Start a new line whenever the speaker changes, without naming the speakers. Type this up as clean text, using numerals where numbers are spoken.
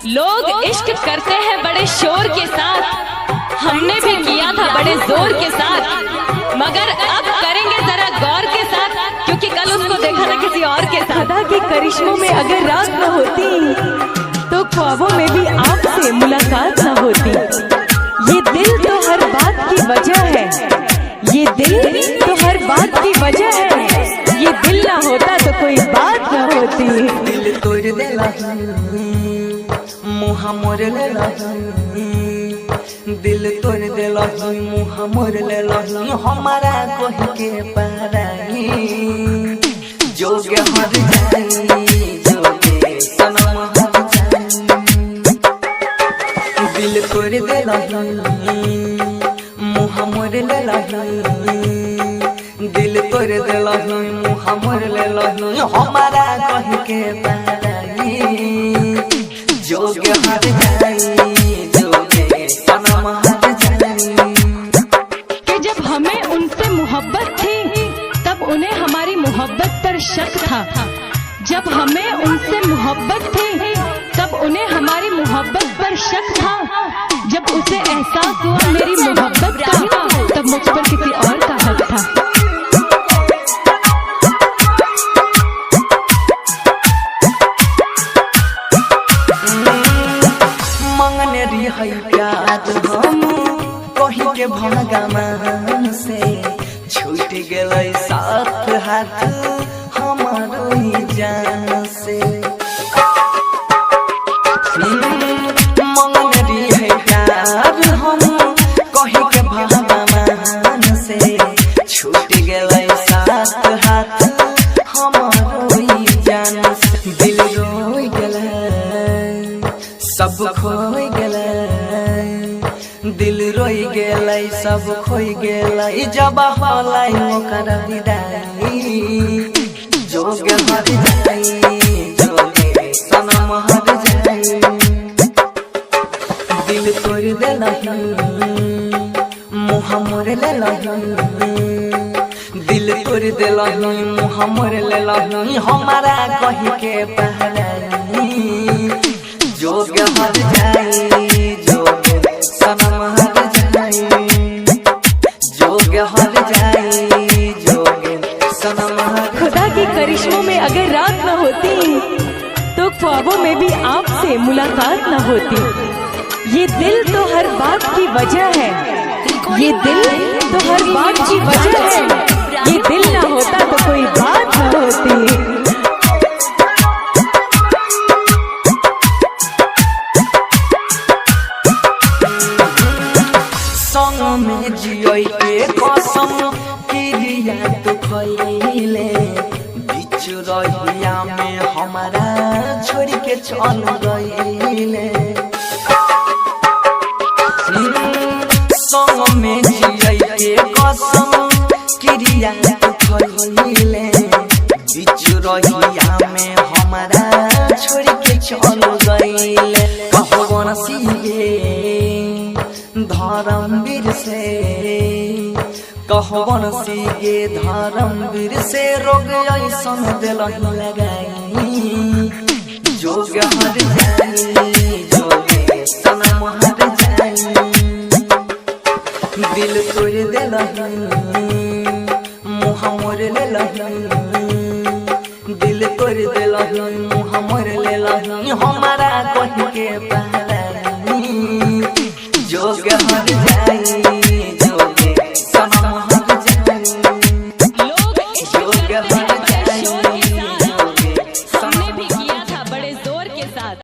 लोग इश्क करते हैं बड़े शोर के साथ, हमने भी किया था बड़े जोर के साथ, मगर अब करेंगे जरा गौर के साथ, क्योंकि कल उसको देखा था किसी और के साथ।
खुदा के करिश्मों में अगर रात न होती तो ख्वाबों में भी आपसे मुलाकात न होती। ये दिल तो हर बात की वजह है, ये दिल तो हर बात की वजह है, ये दिल ना होता तो कोई बात न होती।
दिल तोड़ देला मुहा मोर लेला, दिल तोड़ देला मुहा मोर लेला, हमारा कोह के पाराई जोगे हर जाई, जोगे सनम हर जाई। दिल तोड़ देला मुहा मोर लेला, दिल तोड़ देला मुहा मोर लेला, हमारा कोह के पाराई जोगे हर जाई, जोगे सनम हर जाई।
कि जब हमें उनसे मोहब्बत थी तब उन्हें हमारी मोहब्बत पर शक था, जब हमें उनसे मोहब्बत थी तब उन्हें हमारी मोहब्बत पर शक था, जब उसे एहसास हुआ मेरी मोहब्बत का तब मुझ पर किसी और का हक था।
मंगने रही प्यार हम कहीं के भगवान से, छूट गए साथ हाथ हमारो जान से। मंगने रही प्यार हम कहीं के भगवान से, छूट गए साथ हाथ हमारो जान से। दिल रोई गला सब खोई गेलै, दिल रोई गेलै सब खोई गेलै, जब होलै ओकर विदाई जोगे हर जाई, जोगे सनम हर जाई। दिल तोड़ देलही मुँह मोर लेलही, दिल तोड़ देलही मुँह मोर लेलही, हमारा कही के पहराई जोगे हर जाई, जोगे सनम हर जाई, जोगे हर जाई, जोगे सनम हर।
खुदा के करिश्मों में अगर रात न होती तो ख्वाबों में भी आपसे मुलाकात न होती। ये दिल तो हर बात की वजह है, ये दिल तो हर बात की वजह है, ये दिल ना होता तो कोई बात न होती।
संग में जियोई के कसम किरिया तो खइले, बीच रहिया में हमारा छोड़ के चल गइले। संग में जियोई के कसम किरिया तो खइले, बीच रहिया में हमारा छोड़ के चल गइले। कहवन सिए धर्मवीर से, कहवन सीगे धर्मवीर से, रोग ऐसन दिलही लगाई जोगे हर जाई, जोगे सनम हर जाई। दिल तोड़ देलही मुँह मोर लेलही, दिल तोड़ देलही मुँह मोर लेलही, हमारा कही के पहराई जोगे हर जाई।